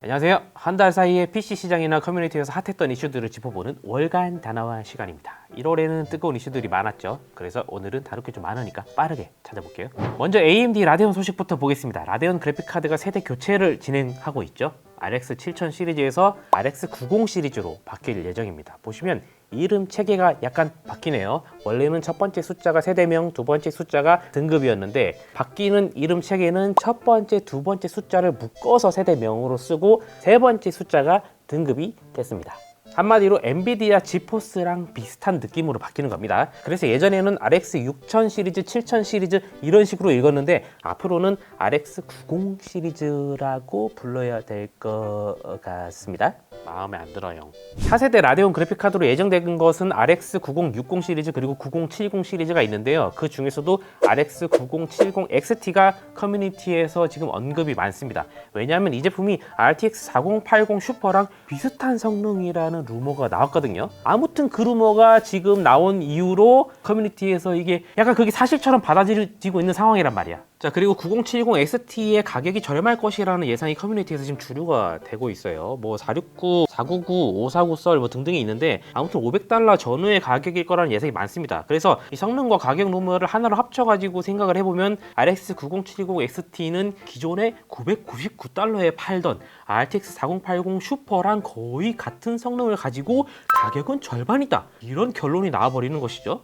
안녕하세요. 한 달 사이에 PC 시장이나 커뮤니티에서 핫했던 이슈들을 짚어보는 월간 다나와 시간입니다. 1월에는 뜨거운 이슈들이 많았죠. 그래서 오늘은 다룰 게 좀 많으니까 빠르게 찾아볼게요. 먼저 AMD 라데온 소식부터 보겠습니다. 라데온 그래픽카드가 세대 교체를 진행하고 있죠. RX 7000 시리즈에서 RX 90 시리즈로 바뀔 예정입니다. 보시면 이름 체계가 약간 바뀌네요. 원래는 첫 번째 숫자가 세대명, 두 번째 숫자가 등급이었는데 바뀌는 이름 체계는 첫 번째, 두 번째 숫자를 묶어서 세대명으로 쓰고 세 번째 숫자가 등급이 됐습니다. 한마디로 엔비디아 지포스랑 비슷한 느낌으로 바뀌는 겁니다. 그래서 예전에는 RX 6000 시리즈, 7000 시리즈 이런 식으로 읽었는데 앞으로는 RX 90 시리즈라고 불러야 될 것 같습니다. 마음에 안 들어요. 차세대 라데온 그래픽카드로 예정된 것은 RX 9060 시리즈 그리고 9070 시리즈가 있는데요. 그 중에서도 RX 9070 XT가 커뮤니티에서 지금 언급이 많습니다. 왜냐하면 이 제품이 RTX 4080 슈퍼랑 비슷한 성능이라는 루머가 나왔거든요. 아무튼 그 루머가 지금 나온 이후로 커뮤니티에서 이게 약간 그게 사실처럼 받아들여지고 있는 상황이란 말이야. 자, 그리고 9070 XT의 가격이 저렴할 것이라는 예상이 커뮤니티에서 지금 주류가 되고 있어요. 뭐 469, 499, 549 썰 뭐 등등이 있는데 아무튼 $500 전후의 가격일 거라는 예상이 많습니다. 그래서 이 성능과 가격 루머를 하나로 합쳐가지고 생각을 해보면 RX 9070 XT는 기존에 $999에 팔던 RTX 4080 슈퍼랑 거의 같은 성능을 가지고 가격은 절반이다. 이런 결론이 나와버리는 것이죠.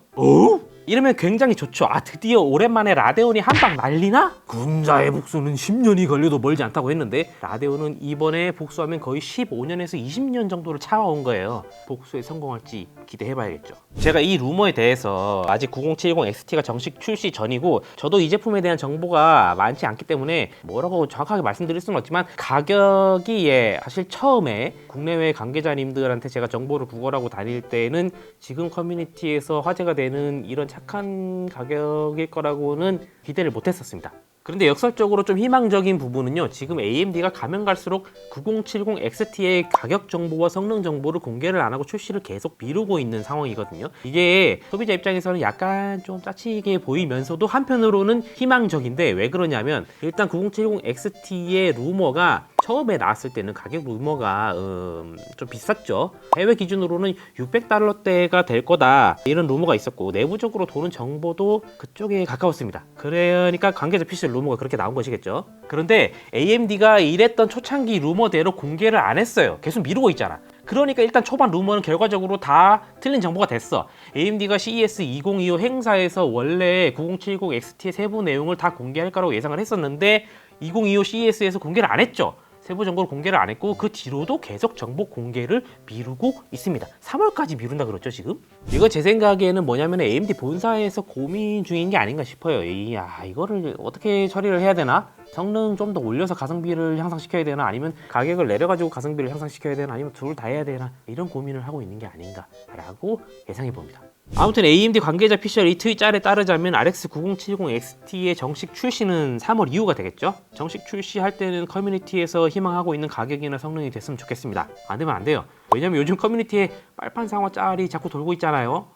이러면 굉장히 좋죠. 드디어 오랜만에 라데온이 한 방 날리나? 금자의 복수는 10년이 걸려도 멀지 않다고 했는데 라데온은 이번에 복수하면 거의 15년에서 20년 정도를 참아온 거예요. 복수에 성공할지 기대해봐야겠죠. 제가 이 루머에 대해서 아직 9070 XT가 정식 출시 전이고 저도 이 제품에 대한 정보가 많지 않기 때문에 뭐라고 정확하게 말씀드릴 수는 없지만 가격이 사실 처음에 국내외 관계자님들한테 제가 정보를 구걸하고 다닐 때는 지금 커뮤니티에서 화제가 되는 이런 착한 가격일 거라고는 기대를 못했었습니다. 그런데 역설적으로 좀 희망적인 부분은요, 지금 AMD가 가면 갈수록 9070 XT의 가격 정보와 성능 정보를 공개를 안 하고 출시를 계속 미루고 있는 상황이거든요. 이게 소비자 입장에서는 약간 좀 짜치게 보이면서도 한편으로는 희망적인데 왜 그러냐면 일단 9070 XT의 루머가 처음에 나왔을 때는 가격 루머가 좀 비쌌죠. 해외 기준으로는 $600대가 될 거다 이런 루머가 있었고 내부적으로 도는 정보도 그쪽에 가까웠습니다. 그러니까 관계자 PC 루머가 그렇게 나온 것이겠죠. 그런데 AMD가 이랬던 초창기 루머대로 공개를 안 했어요. 계속 미루고 있잖아. 그러니까 일단 초반 루머는 결과적으로 다 틀린 정보가 됐어. AMD가 CES 2025 행사에서 원래 9070 XT의 세부 내용을 다 공개할 거라고 예상을 했었는데 2025 CES에서 공개를 안 했죠. 세부 정보를 공개를 안 했고 그 뒤로도 계속 정보 공개를 미루고 있습니다. 3월까지 미룬다 그랬죠 지금? 이거 제 생각에는 뭐냐면 AMD 본사에서 고민 중인 게 아닌가 싶어요. 이거를 어떻게 처리를 해야 되나? 성능 좀 더 올려서 가성비를 향상시켜야 되나? 아니면 가격을 내려가지고 가성비를 향상시켜야 되나? 아니면 둘 다 해야 되나? 이런 고민을 하고 있는 게 아닌가라고 예상해 봅니다. 아무튼 AMD 관계자 피셜 이 트윗 짤에 따르자면 RX 9070 XT의 정식 출시는 3월 이후가 되겠죠? 정식 출시할 때는 커뮤니티에서 희망하고 있는 가격이나 성능이 됐으면 좋겠습니다. 안 되면 안 돼요. 왜냐면 요즘 커뮤니티에 빨판 상어 짤이 자꾸 돌고 있잖아요.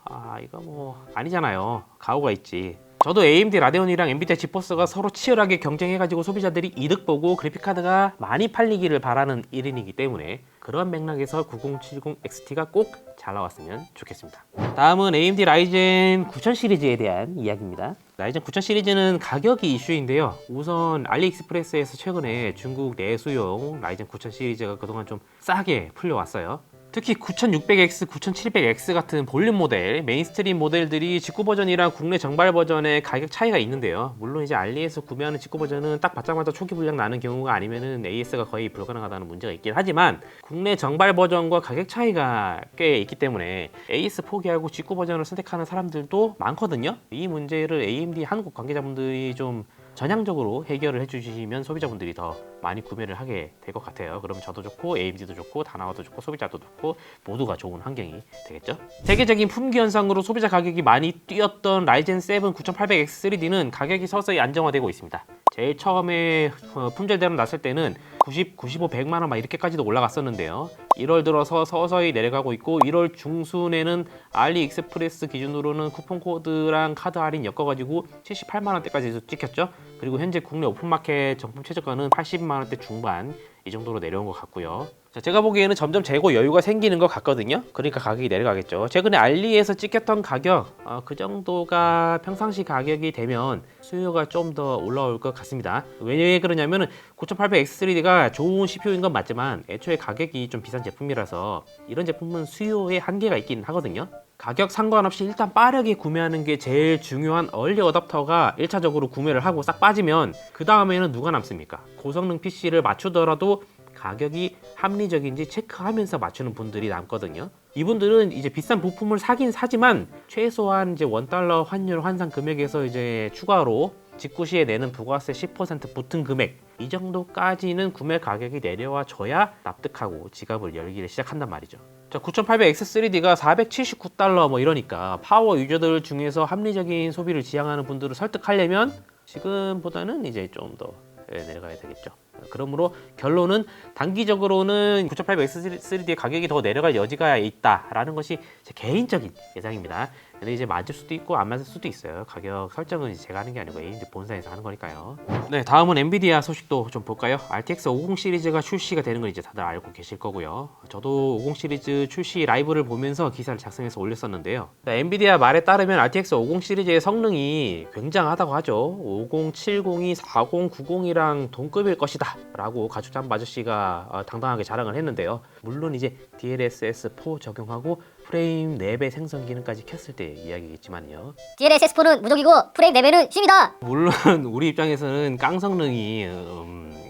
이거 뭐 아니잖아요. 가오가 있지. 저도 AMD 라데온이랑 엔비디아 지포스가 서로 치열하게 경쟁해가지고 소비자들이 이득 보고 그래픽카드가 많이 팔리기를 바라는 일인이기 때문에 그런 맥락에서 9070 XT가 꼭 잘 나왔으면 좋겠습니다. 다음은 AMD 라이젠 9000 시리즈에 대한 이야기입니다. 라이젠 9000 시리즈는 가격이 이슈인데요. 우선 알리익스프레스에서 최근에 중국 내수용 라이젠 9000 시리즈가 그동안 좀 싸게 풀려왔어요. 특히 9600X, 9700X 같은 볼륨 모델, 메인스트림 모델들이 직구 버전이랑 국내 정발 버전의 가격 차이가 있는데요. 물론 이제 알리에서 구매하는 직구 버전은 딱 받자마자 초기 불량 나는 경우가 아니면은 AS가 거의 불가능하다는 문제가 있긴 하지만 국내 정발 버전과 가격 차이가 꽤 있기 때문에 AS 포기하고 직구 버전을 선택하는 사람들도 많거든요. 이 문제를 AMD 한국 관계자분들이 좀 전향적으로 해결을 해주시면 소비자분들이 더 많이 구매를 하게 될 것 같아요. 그러면 저도 좋고 AMD도 좋고 다나와도 좋고 소비자도 좋고 모두가 좋은 환경이 되겠죠. 세계적인 품귀 현상으로 소비자 가격이 많이 뛰었던 라이젠 7 9800X3D는 가격이 서서히 안정화되고 있습니다. 제일 처음에 품절 대란 났을 때는 90, 95, 100만 원 막 이렇게까지도 올라갔었는데요. 1월 들어서 서서히 내려가고 있고 1월 중순에는 알리익스프레스 기준으로는 쿠폰 코드랑 카드 할인 엮어가지고 78만 원대까지 찍혔죠. 그리고 현재 국내 오픈마켓 정품 최저가는 80만 원대 중반 이 정도로 내려온 것 같고요. 자, 제가 보기에는 점점 재고 여유가 생기는 것 같거든요. 그러니까 가격이 내려가겠죠. 최근에 알리에서 찍혔던 가격 그 정도가 평상시 가격이 되면 수요가 좀 더 올라올 것 같습니다. 왜 그러냐면은 9800X3D가 좋은 CPU인 건 맞지만 애초에 가격이 좀 비싼 제품이라서 이런 제품은 수요에 한계가 있긴 하거든요. 가격 상관없이 일단 빠르게 구매하는 게 제일 중요한 얼리 어답터가 1차적으로 구매를 하고 싹 빠지면 그 다음에는 누가 남습니까? 고성능 PC를 맞추더라도 가격이 합리적인지 체크하면서 맞추는 분들이 남거든요. 이분들은 이제 비싼 부품을 사긴 사지만 최소한 이제 $1 환율 환산 금액에서 이제 추가로 직구 시에 내는 부가세 10% 붙은 금액 이 정도까지는 구매 가격이 내려와 줘야 납득하고 지갑을 열기를 시작한단 말이죠. 자, 9800X3D가 $479 뭐 이러니까 파워 유저들 중에서 합리적인 소비를 지향하는 분들을 설득하려면 지금보다는 이제 좀 더 내려가야 되겠죠. 그러므로 결론은 단기적으로는 9800X3D의 가격이 더 내려갈 여지가 있다라는 것이 제 개인적인 예상입니다. 근데 이제 맞을 수도 있고 안 맞을 수도 있어요. 가격 설정은 제가 하는 게 아니고 AMD 본사에서 하는 거니까요. 네, 다음은 엔비디아 소식도 좀 볼까요? RTX 50 시리즈가 출시가 되는 걸 이제 다들 알고 계실 거고요. 저도 50 시리즈 출시 라이브를 보면서 기사를 작성해서 올렸었는데요. 엔비디아 말에 따르면 RTX 50 시리즈의 성능이 굉장하다고 하죠. 5070이 4090이랑 동급일 것이다 라고 가죽잠바 아저씨가 당당하게 자랑을 했는데요. 물론 이제 DLSS4 적용하고 프레임 4배 생성 기능까지 켰을 때 이야기겠지만요. DLSS4는 무적이고 프레임 4배는 쉼이다. 물론 우리 입장에서는 깡 성능이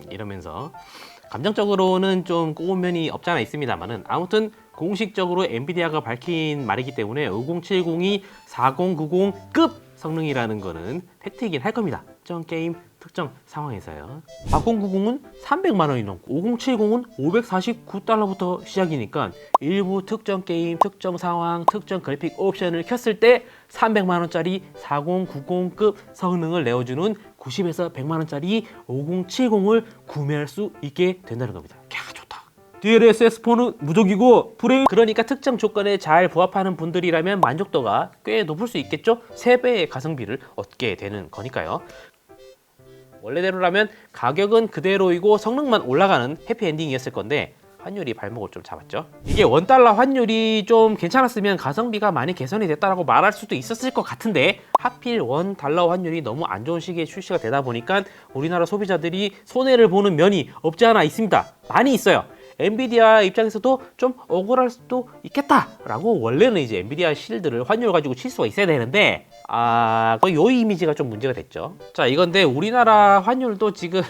이러면서 감정적으로는 좀 꼬운 면이 없지 않아 있습니다만은 아무튼 공식적으로 엔비디아가 밝힌 말이기 때문에 5070이 4090급 성능이라는 거는 팩트이긴 할 겁니다. 특정 게임, 특정 상황에서요. 4090은 300만 원이 넘고 5070은 $549부터 시작이니까 일부 특정 게임, 특정 상황, 특정 그래픽 옵션을 켰을 때 300만 원짜리 4090급 성능을 내어주는 90에서 100만 원짜리 5070을 구매할 수 있게 된다는 겁니다. 캬, 좋다. DLSS4는 무적이고 프레임 그러니까 특정 조건에 잘 부합하는 분들이라면 만족도가 꽤 높을 수 있겠죠? 3배의 가성비를 얻게 되는 거니까요. 원래대로라면 가격은 그대로이고 성능만 올라가는 해피엔딩이었을 건데 환율이 발목을 좀 잡았죠. 이게 $1 환율이 좀 괜찮았으면 가성비가 많이 개선이 됐다라고 말할 수도 있었을 것 같은데 하필 $1 환율이 너무 안 좋은 시기에 출시가 되다 보니까 우리나라 소비자들이 손해를 보는 면이 없지 않아 있습니다. 많이 있어요. 엔비디아 입장에서도 좀 억울할 수도 있겠다라고 원래는 이제 엔비디아 실드를 환율 가지고 칠 수가 있어야 되는데 요 이미지가 좀 문제가 됐죠. 자, 이건데 우리나라 환율도 지금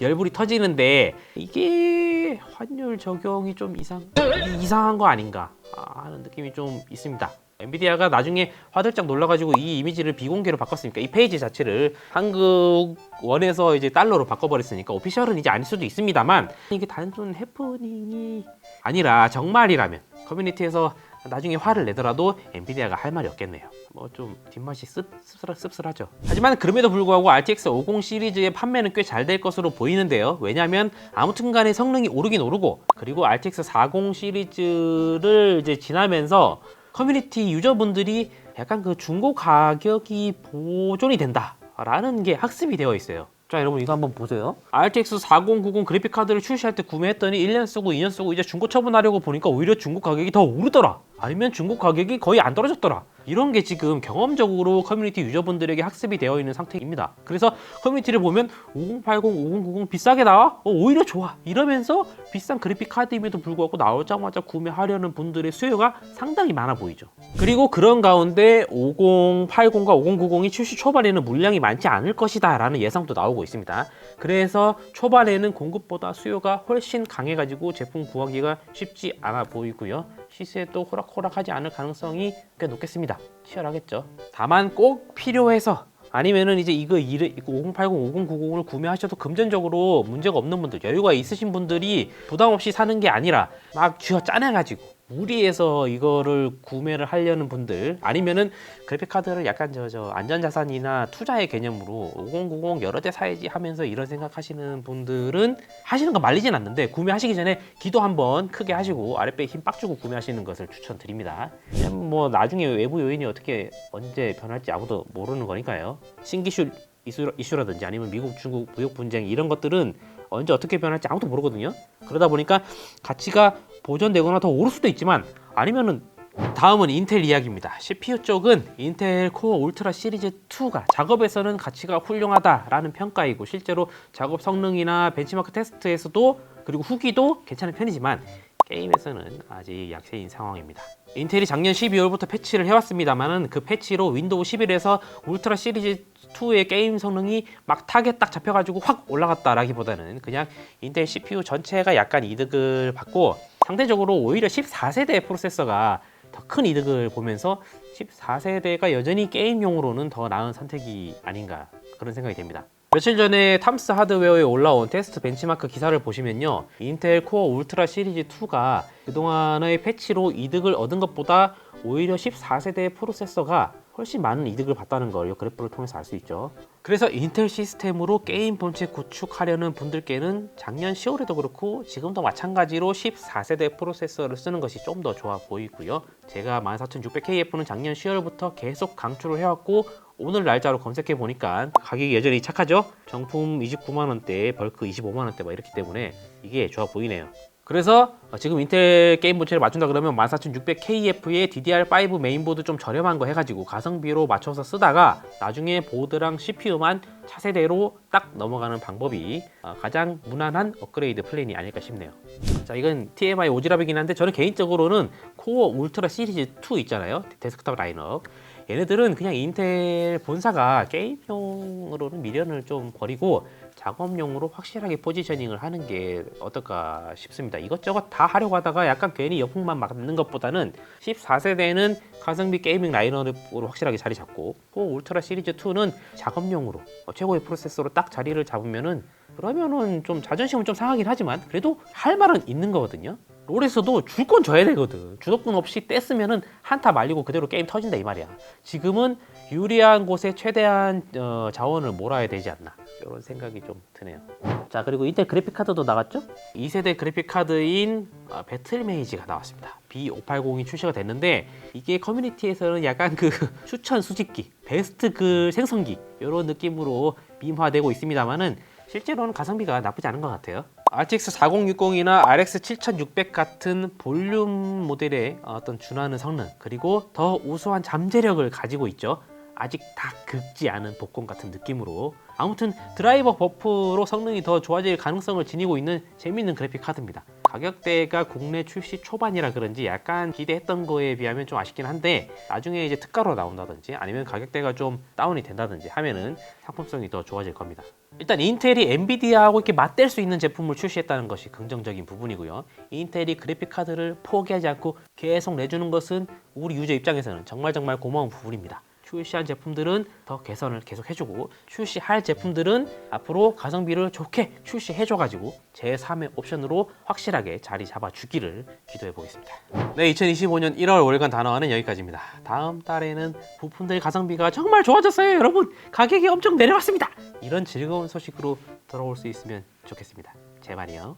열불이 터지는데 이게 환율 적용이 좀 이상한 거 아닌가 하는 느낌이 좀 있습니다. 엔비디아가 나중에 화들짝 놀라가지고 이 이미지를 비공개로 바꿨으니까 이 페이지 자체를 한국 원에서 이제 달러로 바꿔버렸으니까 오피셜은 이제 아닐 수도 있습니다만 이게 단순 해프닝이 아니라 정말이라면 커뮤니티에서 나중에 화를 내더라도 엔비디아가 할 말이 없겠네요. 뭐 좀 뒷맛이 씁쓸하죠. 하지만 그럼에도 불구하고 RTX 50 시리즈의 판매는 꽤 잘 될 것으로 보이는데요. 왜냐하면 아무튼 간에 성능이 오르긴 오르고 그리고 RTX 40 시리즈를 이제 지나면서 커뮤니티 유저분들이 약간 그 중고 가격이 보존이 된다라는 게 학습이 되어 있어요. 자, 여러분 이거 한번 보세요. RTX 4090 그래픽 카드를 출시할 때 구매했더니 1년 쓰고 2년 쓰고 이제 중고 처분하려고 보니까 오히려 중고 가격이 더 오르더라. 아니면 중고 가격이 거의 안 떨어졌더라. 이런 게 지금 경험적으로 커뮤니티 유저분들에게 학습이 되어 있는 상태입니다. 그래서 커뮤니티를 보면 5080, 5090 비싸게 나와? 오히려 좋아. 이러면서 비싼 그래픽 카드임에도 불구하고 나오자마자 구매하려는 분들의 수요가 상당히 많아 보이죠. 그리고 그런 가운데 5080과 5090이 출시 초반에는 물량이 많지 않을 것이다 라는 예상도 나오고 있습니다. 그래서 초반에는 공급보다 수요가 훨씬 강해가지고 제품 구하기가 쉽지 않아 보이고요. 시세도 호락호락하지 않을 가능성이 꽤 높겠습니다. 치열하겠죠. 다만 꼭 필요해서 아니면은 이제 이거 5080, 5090을 구매하셔도 금전적으로 문제가 없는 분들, 여유가 있으신 분들이 부담 없이 사는 게 아니라 막 쥐어 짜내가지고 무리해서 이거를 구매를 하려는 분들 아니면은 그래픽 카드를 약간 저 안전자산이나 투자의 개념으로 5090 여러 대 사야지 하면서 이런 생각하시는 분들은 하시는 거 말리진 않는데 구매하시기 전에 기도 한번 크게 하시고 아랫배에 힘 빡 주고 구매하시는 것을 추천드립니다. 뭐 나중에 외부 요인이 어떻게 언제 변할지 아무도 모르는 거니까요. 신기술 이슈라든지 아니면 미국 중국 무역 분쟁 이런 것들은 언제 어떻게 변할지 아무도 모르거든요. 그러다 보니까 가치가 보존되거나 더 오를 수도 있지만 아니면은 다음은 인텔 이야기입니다. CPU 쪽은 인텔 코어 울트라 시리즈 2가 작업에서는 가치가 훌륭하다라는 평가이고 실제로 작업 성능이나 벤치마크 테스트에서도 그리고 후기도 괜찮은 편이지만 게임에서는 아직 약세인 상황입니다. 인텔이 작년 12월부터 패치를 해왔습니다만은 그 패치로 윈도우 11에서 울트라 시리즈 2의 게임 성능이 막 타겟 딱 잡혀가지고 확 올라갔다라기보다는 그냥 인텔 CPU 전체가 약간 이득을 받고 상대적으로 오히려 14세대 프로세서가 더 큰 이득을 보면서 14세대가 여전히 게임용으로는 더 나은 선택이 아닌가 그런 생각이 됩니다. 며칠 전에 탐스 하드웨어에 올라온 테스트 벤치마크 기사를 보시면요, 인텔 코어 울트라 시리즈 2가 그동안의 패치로 이득을 얻은 것보다 오히려 14세대 프로세서가 훨씬 많은 이득을 봤다는 걸 이 그래프를 통해서 알 수 있죠. 그래서 인텔 시스템으로 게임 본체 구축하려는 분들께는 작년 10월에도 그렇고 지금도 마찬가지로 14세대 프로세서를 쓰는 것이 좀 더 좋아 보이고요. 제가 14600KF는 작년 10월부터 계속 강추를 해왔고 오늘 날짜로 검색해 보니까 가격이 여전히 착하죠. 정품 29만원대, 벌크 25만원대 막 이렇기 때문에 이게 좋아 보이네요. 그래서 지금 인텔 게임 본체를 맞춘다 그러면 14600KF에 DDR5 메인보드 좀 저렴한 거 해가지고 가성비로 맞춰서 쓰다가 나중에 보드랑 CPU만 차세대로 딱 넘어가는 방법이 가장 무난한 업그레이드 플랜이 아닐까 싶네요. 자, 이건 TMI 오지랖이긴 한데 저는 개인적으로는 코어 울트라 시리즈 2 있잖아요, 데스크탑 라인업. 얘네들은 그냥 인텔 본사가 게임용으로는 미련을 좀 버리고 작업용으로 확실하게 포지셔닝을 하는 게 어떨까 싶습니다. 이것저것 다 하려고 하다가 약간 괜히 역풍만 맞는 것보다는 14세대는 가성비 게이밍 라인업으로 확실하게 자리 잡고 울트라 시리즈 2는 작업용으로 최고의 프로세서로 딱 자리를 잡으면은 그러면은 좀 자존심은 좀 상하긴 하지만 그래도 할 말은 있는 거거든요. 롤에서도 줄 건 줘야 되거든. 주도권 없이 뗐으면은 한타 말리고 그대로 게임 터진다 이 말이야. 지금은 유리한 곳에 최대한 자원을 몰아야 되지 않나 이런 생각이 좀 드네요. 자, 그리고 인텔 그래픽카드도 나갔죠? 2세대 그래픽카드인 배틀메이지가 나왔습니다. B580이 출시가 됐는데 이게 커뮤니티에서는 약간 그 추천 수집기, 베스트 그 생성기 이런 느낌으로 밈화되고 있습니다만은 실제로는 가성비가 나쁘지 않은 것 같아요. RTX 4060이나 RX 7600 같은 볼륨 모델의 어떤 준하는 성능 그리고 더 우수한 잠재력을 가지고 있죠. 아직 다 긁지 않은 복권 같은 느낌으로 아무튼 드라이버 버프로 성능이 더 좋아질 가능성을 지니고 있는 재밌는 그래픽 카드입니다. 가격대가 국내 출시 초반이라 그런지 약간 기대했던 거에 비하면 좀 아쉽긴 한데 나중에 이제 특가로 나온다든지 아니면 가격대가 좀 다운이 된다든지 하면은 상품성이 더 좋아질 겁니다. 일단 인텔이 엔비디아하고 이렇게 맞댈 수 있는 제품을 출시했다는 것이 긍정적인 부분이고요. 인텔이 그래픽 카드를 포기하지 않고 계속 내주는 것은 우리 유저 입장에서는 정말 고마운 부분입니다. 출시한 제품들은 더 개선을 계속 해주고 출시할 제품들은 앞으로 가성비를 좋게 출시해줘가지고 제3의 옵션으로 확실하게 자리 잡아주기를 기도해 보겠습니다. 네, 2025년 1월 월간 단어화는 여기까지입니다. 다음 달에는 부품들 가성비가 정말 좋아졌어요 여러분, 가격이 엄청 내려갔습니다, 이런 즐거운 소식으로 돌아올 수 있으면 좋겠습니다. 제발이요.